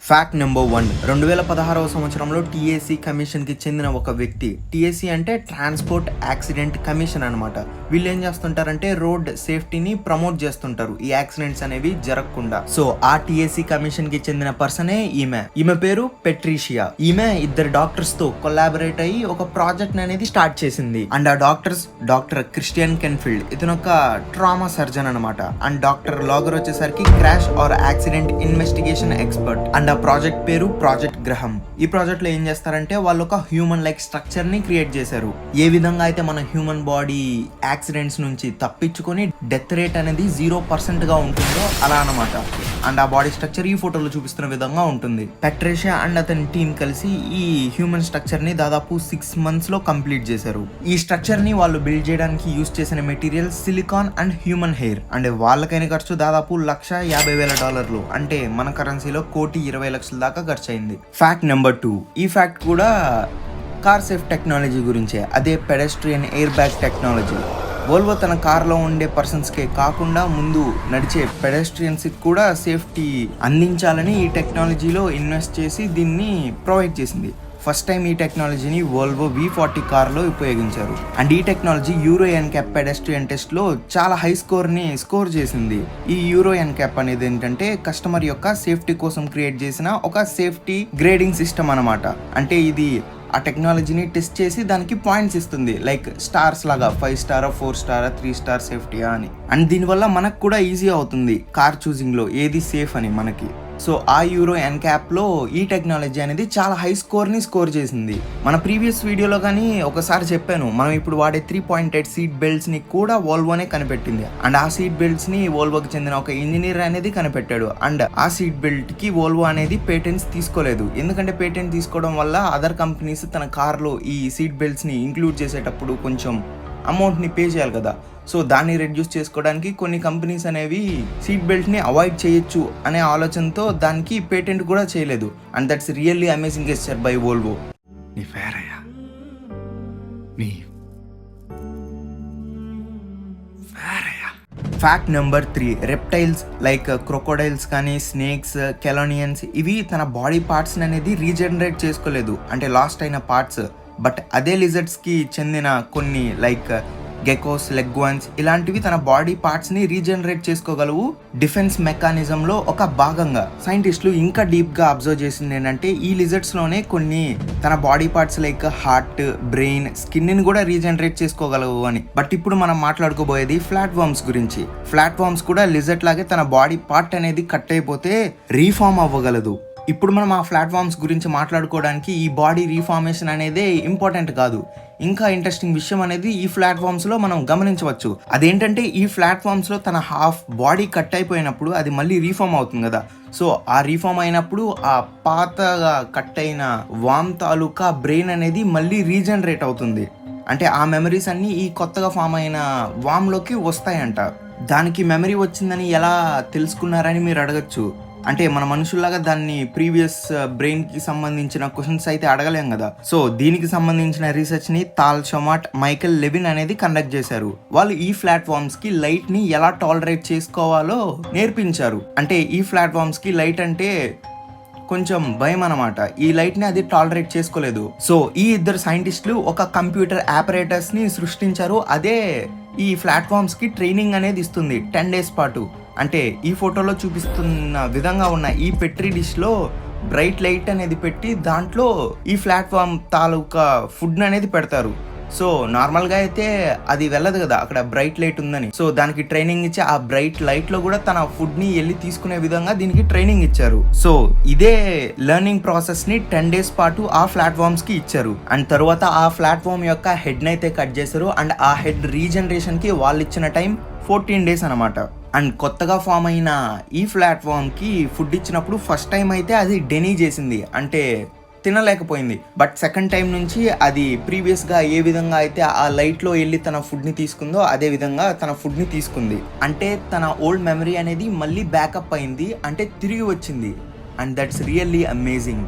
Fact number 1 2016వ సంవత్సరంలో TAC కమిషన్కి చెందిన ఒక వ్యక్తి. టీఏసీ అంటే ట్రాన్స్పోర్ట్ యాక్సిడెంట్ కమిషన్ అనమాట. వీళ్ళు ఏం చేస్తుంటారంటే రోడ్ సేఫ్టీని ప్రమోట్ చేస్తుంటారు, ఈ యాక్సిడెంట్స్ అనేవి జరగకుండా. సో ఆ టీఏసీ కమిషన్కి చెందిన పర్సనే ఈమె పేరు పెట్రీషియా. ఈమె ఇద్దరు డాక్టర్స్ తో కొలాబరేట్ అయ్యి ఒక ప్రాజెక్ట్ అనేది స్టార్ట్ చేసింది. అండ్ ఆ డాక్టర్ క్రిస్టియన్ కెన్ఫీల్డ్, ఇతను ఒక ట్రామా సర్జన్ అనమాట. అండ్ డాక్టర్ లాగర్ వచ్చేసరికి crash or accident investigation expert. And ఆ ప్రాజెక్ట్ పేరు ప్రాజెక్ట్ గ్రహం. ఈ ప్రాజెక్ట్ లో ఏం చేస్తారంటే వాళ్ళు ఒక హ్యూమన్ లైక్ స్ట్రక్చర్ ని క్రియేట్ చేశారు. ఏ విధంగా అయితే మన హ్యూమన్ బాడీ యాక్సిడెంట్స్ నుంచి తప్పించుకొని డెత్ రేట్ అనేది 0% గా ఉంటుందో అలా అనమాట. అండ్ ఆ బాడీ స్ట్రక్చర్ ఈ ఫోటోలో చూపిస్తున్న విధంగా ఉంటుంది. పెట్రేషియా అండ్ అతని టీం కలిసి ఈ హ్యూమన్ స్ట్రక్చర్ ని దాదాపు 6 months లో కంప్లీట్ చేశారు. ఈ స్ట్రక్చర్ ని వాళ్ళు బిల్డ్ చేయడానికి యూస్ చేసిన material silicon and human hair. And వాళ్ళకైన ఖర్చు దాదాపు $150,000, అంటే మన కరెన్సీలో $1,20,00,000 దాకా ఖర్చు అయింది. ఫ్యాక్ట్ నెంబర్ 2, ఈ ఫ్యాక్ట్ కూడా కార్ సేఫ్ టెక్నాలజీ గురించే. అదే pedestrian air bag technology. Volvo తన కార్లో ఉండే పర్సన్స్కే కాకుండా ముందు నడిచే పెడెస్ట్రియన్స్ కూడా సేఫ్టీ అందించాలని ఈ టెక్నాలజీలో ఇన్వెస్ట్ చేసి దీన్ని ప్రొవైడ్ చేసింది. ఫస్ట్ టైం ఈ టెక్నాలజీని వోల్వో V40 కార్లో ఉపయోగించారు. అండ్ ఈ టెక్నాలజీ యూరో NCAP పెడెస్ట్రియన్ టెస్ట్లో చాలా హై స్కోర్ చేసింది. ఈ యూరో NCAP అనేది ఏంటంటే కస్టమర్ యొక్క సేఫ్టీ కోసం క్రియేట్ చేసిన ఒక సేఫ్టీ గ్రేడింగ్ సిస్టమ్ అనమాట. అంటే ఇది ఆ టెక్నాలజీని టెస్ట్ చేసి దానికి పాయింట్స్ ఇస్తుంది, లైక్ స్టార్స్ లాగా 5 స్టార్ 4 స్టార్ 3 స్టార్ సేఫ్టీయా అని. అండ్ దీనివల్ల మనకు కూడా ఈజీ అవుతుంది కార్ చూసింగ్లో ఏది సేఫ్ అని మనకి. సో ఆ యూరో NCAP లో ఈ టెక్నాలజీ అనేది చాలా హై స్కోర్ చేసింది. మన ప్రీవియస్ వీడియోలో కానీ ఒకసారి చెప్పాను, మనం ఇప్పుడు వాడే 3.8 సీట్ బెల్ట్స్ ని కూడా వోల్వోనే కనిపెట్టింది. అండ్ ఆ సీట్ బెల్ట్స్ ని వోల్వోకి చెందిన ఒక ఇంజనీర్ అనేది కనిపెట్టాడు. అండ్ ఆ సీట్ బెల్ట్ కి వోల్వో అనేది పేటెంట్స్ తీసుకోలేదు. ఎందుకంటే పేటెంట్ తీసుకోవడం వల్ల అదర్ కంపెనీస్ తన కార్లో ఈ సీట్ బెల్ట్స్ ని ఇంక్లూడ్ చేసేటప్పుడు కొంచెం అమౌంట్ని పే చేయాలి కదా. సో దాన్ని రెడ్యూస్ చేసుకోవడానికి కొన్ని కంపెనీస్ అనేవి సీట్ బెల్ట్ని అవాయిడ్ చేయొచ్చు అనే ఆలోచనతో దానికి పేటెంట్ కూడా చేయలేదు. And that's really amazing gesture by Volvo. నీ ఫేరయ్యా నీ ఫేరయ్యా. Fact number 3, reptiles like crocodiles కానీ స్నేక్స్, కెలోనియన్స్ ఇవి తన బాడీ పార్ట్స్ అనేది రీజనరేట్ చేసుకోలేదు, అంటే లాస్ట్ అయిన పార్ట్స్. బట్ అదే లిజర్డ్స్ కి చెందిన కొన్ని లైక్ గెకోస్, లెగ్వాన్స్ ఇలాంటివి తన బాడీ పార్ట్స్ ని రీజనరేట్ చేసుకోగలవు. డిఫెన్స్ మెకానిజంలో ఒక భాగంగా సైంటిస్టులు ఇంకా డీప్ గా అబ్జర్వ్ చేసింది ఏంటంటే ఈ లిజర్డ్స్ లోనే కొన్ని తన body parts like heart, brain, skin ని కూడా రీజనరేట్ చేసుకోగలవు అని. బట్ ఇప్పుడు మనం మాట్లాడుకోబోయేది ఫ్లాట్ వార్మ్స్ గురించి. ఫ్లాట్ వార్మ్స్ కూడా లిజర్డ్ లాగే తన బాడీ పార్ట్ అనేది కట్ అయిపోతే రీఫార్మ్ అవ్వగలదు. ఇప్పుడు మనం ఆ ప్లాట్ఫామ్స్ గురించి మాట్లాడుకోవడానికి ఈ బాడీ రీఫార్మేషన్ అనేది ఇంపార్టెంట్ కాదు. ఇంకా ఇంట్రెస్టింగ్ విషయం అనేది ఈ ప్లాట్ఫామ్స్లో మనం గమనించవచ్చు. అదేంటంటే ఈ ప్లాట్ఫామ్స్లో తన హాఫ్ బాడీ కట్ అయిపోయినప్పుడు అది మళ్ళీ రీఫార్మ్ అవుతుంది కదా. సో ఆ రీఫార్మ్ అయినప్పుడు ఆ పాతగా కట్ అయిన వామ్ తాలూకా బ్రెయిన్ అనేది మళ్ళీ రీజనరేట్ అవుతుంది. అంటే ఆ మెమరీస్ అన్నీ ఈ కొత్తగా ఫామ్ అయిన వామ్లోకి వస్తాయంట. దానికి మెమరీ వచ్చిందని ఎలా తెలుసుకున్నారని మీరు అడగచ్చు. అంటే మన మనుషుల్లాగా దాన్ని ప్రీవియస్ బ్రెయిన్కి సంబంధించిన క్వశ్చన్స్ అయితే అడగలేం కదా. సో దీనికి సంబంధించిన రీసెర్చ్ని తాల్ షమాట్, మైకెల్ లెవిన్ అనేది కండక్ట్ చేశారు. వాళ్ళు ఈ ప్లాట్ఫామ్స్కి లైట్ని ఎలా టాలరేట్ చేసుకోవాలో నేర్పించారు. అంటే ఈ ప్లాట్ఫామ్స్కి లైట్ అంటే కొంచెం భయం అనమాట. ఈ లైట్ని అది టాలరేట్ చేసుకోలేదు. సో ఈ ఇద్దరు సైంటిస్టులు ఒక కంప్యూటర్ ఆపరేటర్స్ని సృష్టించారు. అదే ఈ ప్లాట్ఫామ్స్కి ట్రైనింగ్ అనేది ఇస్తుంది 10 days పాటు. అంటే ఈ ఫోటోలో చూపిస్తున్న విధంగా ఉన్న ఈ పెట్రీ డిష్లో బ్రైట్ లైట్ అనేది పెట్టి దాంట్లో ఈ ప్లాట్ఫామ్ తాలూకా ఫుడ్ అనేది పెడతారు. సో నార్మల్గా అయితే అది వెళ్ళదు కదా అక్కడ బ్రైట్ లైట్ ఉందని. సో దానికి ట్రైనింగ్ ఇచ్చి ఆ బ్రైట్ లైట్లో కూడా తన ఫుడ్ని వెళ్ళి తీసుకునే విధంగా దీనికి ట్రైనింగ్ ఇచ్చారు. సో ఇదే లెర్నింగ్ ప్రాసెస్ని 10 days పాటు ఆ ప్లాట్ఫామ్స్కి ఇచ్చారు. అండ్ తర్వాత ఆ ప్లాట్ఫామ్ యొక్క హెడ్ని అయితే కట్ చేశారు. అండ్ ఆ హెడ్ రీజనరేషన్కి వాళ్ళు ఇచ్చిన టైం 14 days అనమాట. అండ్ కొత్తగా ఫామ్ అయిన ఈ ప్లాట్ఫామ్కి ఫుడ్ ఇచ్చినప్పుడు ఫస్ట్ టైం అయితే అది డెనీ చేసింది, అంటే తినలేకపోయింది. బట్ సెకండ్ టైం నుంచి అది ప్రీవియస్గా ఏ విధంగా అయితే ఆ లైట్లో వెళ్ళి తన ఫుడ్ని తీసుకుందో అదే విధంగా తన ఫుడ్ని తీసుకుంది. అంటే తన ఓల్డ్ మెమరీ అనేది మళ్ళీ బ్యాకప్ అయింది, అంటే తిరిగి వచ్చింది. And that's really amazing.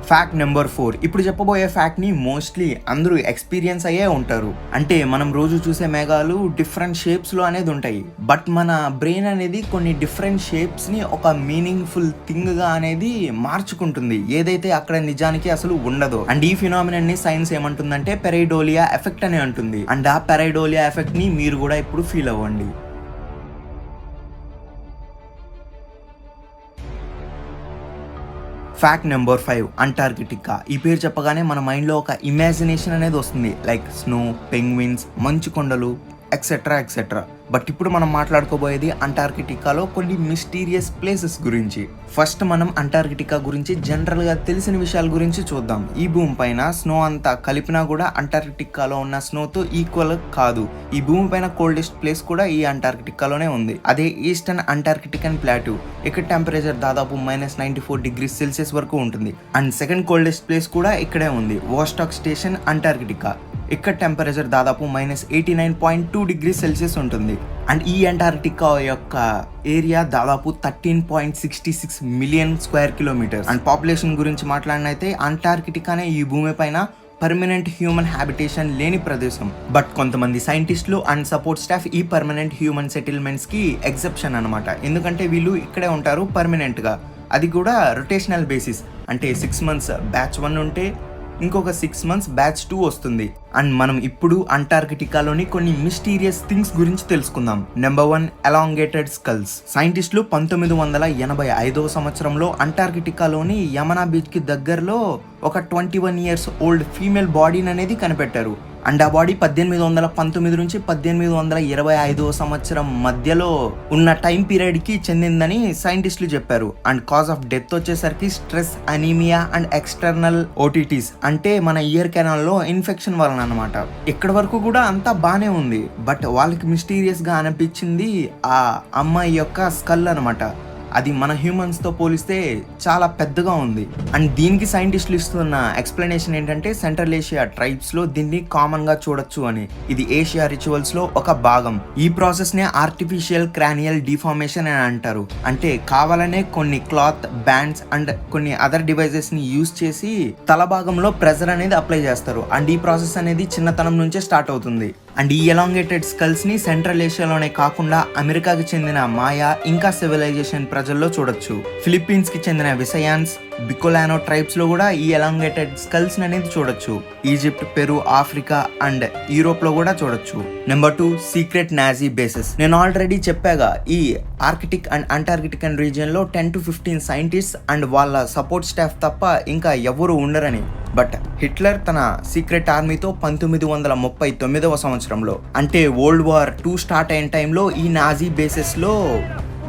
Fact number 4. ఇప్పుడు చెప్పబోయే ఫ్యాక్ట్ని మోస్ట్లీ అందరూ ఎక్స్పీరియన్స్ అయ్యే ఉంటారు. అంటే మనం రోజు చూసే మేఘాలు డిఫరెంట్ షేప్స్లో అనేది ఉంటాయి. బట్ మన బ్రెయిన్ అనేది కొన్ని డిఫరెంట్ షేప్స్ని ఒక మీనింగ్ఫుల్ థింగ్గా అనేది మార్చుకుంటుంది, ఏదైతే అక్కడ నిజానికి అసలు ఉండదు. అండ్ ఈ ఫినామినన్ని సైన్స్ ఏమంటుందంటే పెరైడోలియా ఎఫెక్ట్ అని అంటుంది. అండ్ ఆ పెరైడోలియా ఎఫెక్ట్ని మీరు కూడా ఇప్పుడు ఫీల్ అవ్వండి. Fact number 5. అంటార్కిటికా. ఈ పేరు చెప్పగానే మన మైండ్లో ఒక ఇమాజినేషన్ అనేది వస్తుంది, లైక్ స్నో, పెంగ్విన్స్, మంచు కొండలు, ఎక్సెట్రా ఎక్సెట్రా. బట్ ఇప్పుడు మనం మాట్లాడుకోబోయేది అంటార్కిటికాలో కొన్ని మిస్టీరియస్ ప్లేసెస్ గురించి. ఫస్ట్ మనం అంటార్కిటికా గురించి జనరల్గా తెలిసిన విషయాల గురించి చూద్దాం. ఈ భూమి పైన స్నో అంతా కలిపినా కూడా అంటార్కిటికాలో ఉన్న స్నోతో ఈక్వల్ కాదు. ఈ భూమి పైన కోల్డెస్ట్ ప్లేస్ కూడా ఈ అంటార్కిటికాలోనే ఉంది. అదే ఈస్టర్న్ అంటార్కిటికన్ ప్లాట్యూ. ఇక్కడ టెంపరేచర్ దాదాపు -94°C వరకు ఉంటుంది. అండ్ సెకండ్ కోల్డెస్ట్ ప్లేస్ కూడా ఇక్కడే ఉంది, వోస్టాక్ స్టేషన్ అంటార్కిటికా. ఇక్కడ టెంపరేచర్ దాదాపు -89.2°C ఉంటుంది. అండ్ ఈ అంటార్కిటికా యొక్క ఏరియా దాదాపు 13.66 million square kilometres. And population గురించి మాట్లాడినైతే అంటార్కిటికానే ఈ భూమి పైన పర్మనెంట్ హ్యూమన్ హ్యాబిటేషన్ లేని ప్రదేశం. బట్ కొంతమంది సైంటిస్టులు అండ్ సపోర్ట్ స్టాఫ్ ఈ పర్మనెంట్ హ్యూమన్ సెటిల్మెంట్స్కి ఎగ్జెప్షన్ అనమాట. ఎందుకంటే వీళ్ళు ఇక్కడే ఉంటారు పర్మనెంట్గా, అది కూడా రొటేషనల్ బేసిస్. అంటే 6 months బ్యాచ్ 1 ఉంటే ఇంకొక 6 months బ్యాచ్ 2 వస్తుంది. అండ్ మనం ఇప్పుడు అంటార్కిటికాలోని కొన్ని మిస్టీరియస్ థింగ్స్ గురించి తెలుసుకుందాం. Number 1, elongated skulls. సైంటిస్టులు 1985వ సంవత్సరంలో అంటార్కిటికాలోని యమనా బీచ్కి దగ్గరలో ఒక 21 years ఓల్డ్ ఫీమేల్ బాడీని అనేది కనిపెట్టారు. అండ్ ఆ బాడీ 1819 నుంచి 1825వ సంవత్సరం మధ్యలో ఉన్న టైం పీరియడ్కి చెందిందని సైంటిస్టులు చెప్పారు. అండ్ కాజ్ ఆఫ్ డెత్ వచ్చేసరికి stress, anaemia and external otitis, అంటే మన ఇయర్ కెనాల్లో ఇన్ఫెక్షన్ వలన అనమాట. ఇక్కడ వరకు కూడా అంతా బానే ఉంది. బట్ వాళ్ళకి మిస్టీరియస్ గా అనిపించింది ఆ అమ్మాయి యొక్క స్కల్ అనమాట. అది మన హ్యూమన్స్తో పోలిస్తే చాలా పెద్దగా ఉంది. అండ్ దీనికి సైంటిస్టులు ఇస్తున్న ఎక్స్ప్లెనేషన్ ఏంటంటే సెంట్రల్ ఏషియా ట్రైబ్స్లో దీన్ని కామన్గా చూడొచ్చు అని. ఇది ఏషియా రిచువల్స్లో ఒక భాగం. ఈ ప్రాసెస్నే ఆర్టిఫిషియల్ క్రానియల్ డిఫార్మేషన్ అని అంటారు. అంటే కావాలనే కొన్ని క్లాత్ బ్యాండ్స్ అండ్ కొన్ని అదర్ డివైజెస్ని యూజ్ చేసి తల భాగంలో ప్రెజర్ అనేది అప్లై చేస్తారు. అండ్ ఈ ప్రాసెస్ అనేది చిన్నతనం నుంచే స్టార్ట్ అవుతుంది. అండ్ ఈ ఎలాంగేటెడ్ స్కల్స్ని సెంట్రల్ ఏషియాలోనే కాకుండా అమెరికాకి చెందిన మాయా ఇంకా సివిలైజేషన్ ప్రజల్లో చూడొచ్చు. ఫిలిప్పీన్స్కి చెందిన విసయాన్స్, బికోలానో ట్రైబ్స్లో కూడా ఈ ఎలాంగేటెడ్ స్కల్స్ అనేది చూడొచ్చు. ఈజిప్ట్, పెరు, ఆఫ్రికా అండ్ యూరోప్లో కూడా చూడొచ్చు. Number 2, secret Nazi bases. నేను ఆల్రెడీ చెప్పాగా ఈ ఆర్కిటిక్ అండ్ అంటార్కిటికన్ రీజియన్లో 10 to 15 సైంటిస్ట్ అండ్ వాళ్ళ సపోర్ట్ స్టాఫ్ తప్ప ఇంకా ఎవరు ఉండరని. బట్ హిట్లర్ తన సీక్రెట్ ఆర్మీతో 1939వ సంవత్సరంలో, అంటే వరల్డ్ వార్ 2 స్టార్ట్ అయిన టైంలో ఈ నాజీ బేసెస్లో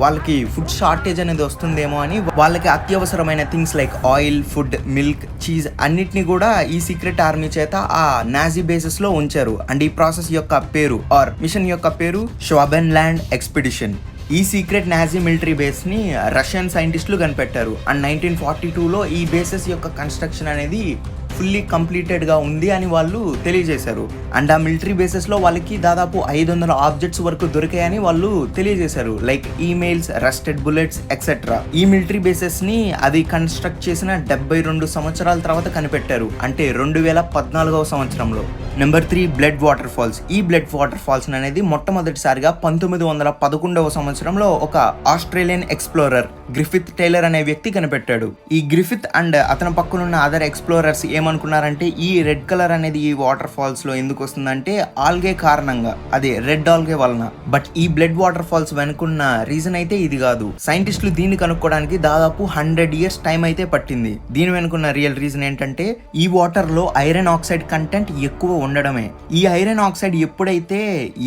వాళ్ళకి ఫుడ్ షార్టేజ్ అనేది వస్తుందేమో అని వాళ్ళకి అత్యవసరమైన things like oil, food, milk, cheese అన్నిటిని కూడా ఈ సీక్రెట్ ఆర్మీ చేత ఆ నాజీ బేసెస్లో ఉంచారు. అండ్ ఈ ప్రాసెస్ యొక్క పేరు ఆర్ మిషన్ యొక్క పేరు ష్వాబెన్లాండ్ ఎక్స్పెడిషన్. ఈ సీక్రెట్ నాజీ మిలిటరీ బేస్ని రష్యన్ సైంటిస్టులు కనిపెట్టారు. అండ్ 1942లో ఈ బేసెస్ యొక్క కన్స్ట్రక్షన్ అనేది ఫుల్లీ కంప్లీటెడ్గా ఉంది అని వాళ్ళు తెలియజేశారు. అండ్ ఆ మిలిటరీ బేసెస్లో వాళ్ళకి దాదాపు 500 ఆబ్జెక్ట్స్ వరకు దొరికాయని వాళ్ళు తెలియజేశారు, like emails, rusted bullets etcetera. ఈ మిలిటరీ బేసెస్ని అది కన్స్ట్రక్ట్ చేసిన 72 సంవత్సరాల తర్వాత కనిపెట్టారు, అంటే 2014వ సంవత్సరంలో. Number 3, blood water falls. ఈ బ్లడ్ వాటర్ ఫాల్స్ అనేది మొట్టమొదటిసారిగా 1911వ సంవత్సరంలో ఒక ఆస్ట్రేలియన్ ఎక్స్ప్లోరర్ గ్రిఫిత్ టైలర్ అనే వ్యక్తి కనిపెట్టాడు. ఈ గ్రిఫిత్ అండ్ అతని పక్కనున్న అదర్ ఎక్స్ప్లోరర్స్ ఏమనుకున్నారంటే ఈ రెడ్ కలర్ అనేది ఈ వాటర్ ఫాల్స్ లో ఎందుకు వస్తుందంటే ఆల్గే కారణంగా, అదే రెడ్ ఆల్గే వలన. బట్ ఈ బ్లడ్ వాటర్ ఫాల్స్ వెనుకున్న రీజన్ అయితే ఇది కాదు. సైంటిస్టులు దీన్ని కనుక్కోవడానికి దాదాపు 100 years టైం అయితే పట్టింది. దీని వెనుకున్న రియల్ రీజన్ ఏంటంటే ఈ వాటర్ లో ఐరన్ ఆక్సైడ్ కంటెంట్ ఎక్కువ ఉండడమే. ఈ ఐరన్ ఆక్సైడ్ ఎప్పుడైతే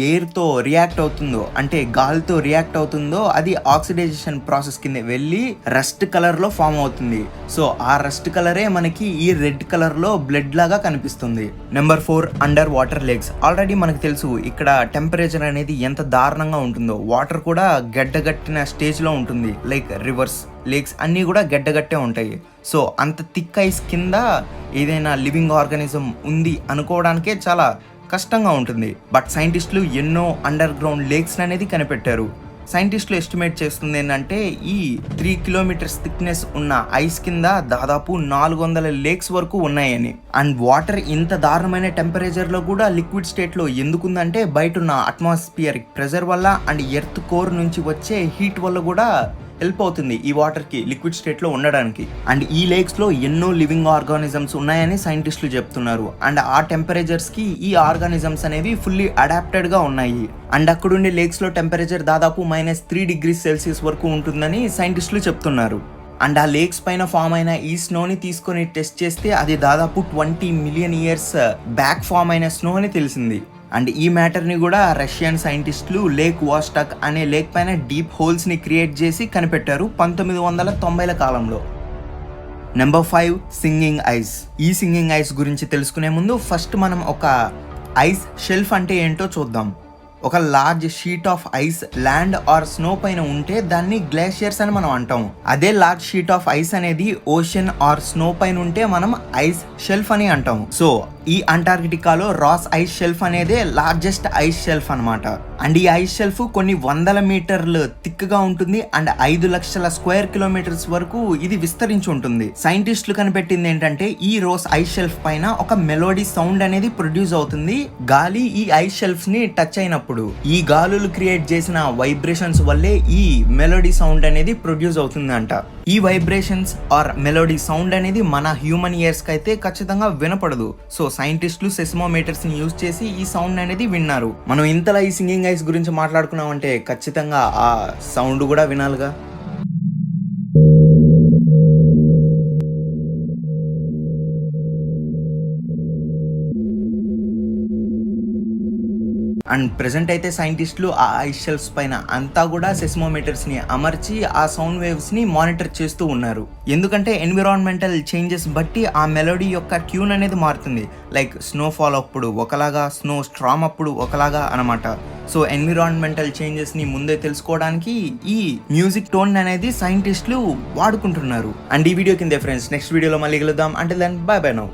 ఎయిర్ తో రియాక్ట్ అవుతుందో, అంటే గాలితో రియాక్ట్ అవుతుందో, అది ఆక్సిడైజేషన్ ప్రాసెస్ కింద వెళ్ళి రస్ట్ కలర్ లో ఫామ్ అవుతుంది. సో ఆ రస్ట్ కలరే మనకి ఈ రెడ్ కలర్ లో బ్లడ్ లాగా కనిపిస్తుంది. Number 4, under water lakes. Already మనకు తెలుసు ఇక్కడ టెంపరేచర్ అనేది ఎంత దారుణంగా ఉంటుందో. వాటర్ కూడా గడ్డగట్టిన స్టేజ్ లో ఉంటుంది, లైక్ రివర్స్, లేక్స్ అన్నీ కూడా గడ్డగట్టే ఉంటాయి. సో అంత థిక్ ఐస్ కింద ఏదైనా లివింగ్ ఆర్గానిజం ఉంది అనుకోవడానికే చాలా కష్టంగా ఉంటుంది. బట్ సైంటిస్టులు ఎన్నో అండర్ గ్రౌండ్ లేక్స్ అనేది కనిపెట్టారు. సైంటిస్టులు ఎస్టిమేట్ చేస్తుంది ఏంటంటే ఈ 3 కిలోమీటర్స్ థిక్నెస్ ఉన్న ఐస్ కింద దాదాపు 400 లేక్స్ వరకు ఉన్నాయని. అండ్ వాటర్ ఇంత దారుణమైన టెంపరేచర్లో కూడా లిక్విడ్ స్టేట్లో ఎందుకుందంటే బయట ఉన్న అట్మాస్ఫియరిక్ ప్రెజర్ వల్ల అండ్ ఎర్త్ కోర్ నుంచి వచ్చే హీట్ వల్ల కూడా హెల్ప్ అవుతుంది ఈ వాటర్కి లిక్విడ్ స్టేట్లో ఉండడానికి. అండ్ ఈ లేక్స్లో ఎన్నో లివింగ్ ఆర్గానిజమ్స్ ఉన్నాయని సైంటిస్టులు చెప్తున్నారు. అండ్ ఆ టెంపరేచర్స్కి ఈ ఆర్గానిజమ్స్ అనేవి ఫుల్లీ అడాప్టెడ్గా ఉన్నాయి. అండ్ అక్కడుండే లేక్స్లో టెంపరేచర్ దాదాపు -3 డిగ్రీ సెల్సియస్ వరకు ఉంటుందని సైంటిస్టులు చెప్తున్నారు. అండ్ ఆ లేక్స్ పైన ఫామ్ అయిన ఈ స్నోని తీసుకొని టెస్ట్ చేస్తే అది దాదాపు 20 మిలియన్ ఇయర్స్ బ్యాక్ ఫామ్ అయిన స్నో అని తెలిసింది. అండ్ ఈ మ్యాటర్ని కూడా రష్యన్ సైంటిస్టులు లేక్ వాస్టాక్ అనే లేక్ పైన డీప్ హోల్స్ని క్రియేట్ చేసి కనిపెట్టారు 1990ల కాలంలో. Number 5 singing ice. ఈ సింగింగ్ ఐస్ గురించి తెలుసుకునే ముందు ఫస్ట్ మనం ఒక ఐస్ షెల్ఫ్ అంటే ఏంటో చూద్దాం. ఒక large sheet of ice land or snow పైన ఉంటే దాన్ని గ్లేషియర్స్ అని మనం అంటాం. అదే లార్జ్ షీట్ ఆఫ్ ఐస్ అనేది ఓషన్ ఆర్ స్నో పైన ఉంటే మనం ఐస్ షెల్ఫ్ అని అంటాం. సో ఈ అంటార్కిటికాలో రాస్ ఐస్ షెల్ఫ్ అనేదే లార్జెస్ట్ ఐస్ షెల్ఫ్ అనమాట. అండ్ ఈ ఐస్ షెల్ఫ్ కొన్ని 100 మీటర్లు థిక్గా ఉంటుంది అండ్ 5 లక్షల స్క్వేర్ కిలోమీటర్స్ వరకు ఇది విస్తరించి ఉంటుంది. సైంటిస్టులు కనిపెట్టింది ఏంటంటే ఈ రోస్ ఐస్ షెల్ఫ్ పైన ఒక మెలోడీ సౌండ్ అనేది ప్రొడ్యూస్ అవుతుంది గాలి ఈ ఐస్ షెల్ఫ్స్ ని టచ్ అయినప్పుడు. ఈ గాలులు క్రియేట్ చేసిన వైబ్రేషన్స్ వల్లే ఈ మెలోడీ సౌండ్ అనేది ప్రొడ్యూస్ అవుతుందంట. ఈ వైబ్రేషన్స్ ఆర్ మెలోడీ సౌండ్ అనేది మన హ్యూమన్ ఇయర్స్ కి అయితే ఖచ్చితంగా వినపడదు. సో సైంటిస్టులు సెస్మోమీటర్స్ ని యూజ్ చేసి ఈ సౌండ్ అనేది విన్నారు. మనం ఇంతలా ఈ సింగింగ్ ఐస్ గురించి మాట్లాడుకున్నామంటే ఖచ్చితంగా ఆ సౌండ్ కూడా వినాలిగా. అండ్ ప్రెసెంట్ అయితే సైంటిస్టులు ఆ ఐస్ షెల్ఫ్స్ పైన అంతా కూడా సెస్మోమీటర్స్ ని అమర్చి ఆ సౌండ్ వేవ్స్ ని మానిటర్ చేస్తూ ఉన్నారు. ఎందుకంటే ఎన్విరాన్మెంటల్ చేంజెస్ బట్టి ఆ మెలోడీ యొక్క ట్యూన్ అనేది మారుతుంది. లైక్ స్నోఫాల్ అప్పుడు ఒకలాగా, స్నో స్ట్రామ్ అప్పుడు ఒకలాగా అనమాట. సో ఎన్విరాన్మెంటల్ చేంజెస్ ని ముందే తెలుసుకోవడానికి ఈ మ్యూజిక్ టోన్ అనేది సైంటిస్టులు వాడుకుంటున్నారు. అండ్ ఈ వీడియో కింద ఫ్రెండ్స్ నెక్స్ట్ వీడియోలో మళ్ళీ కలుద్దాం. అంటే దెన్ బై బై నౌ.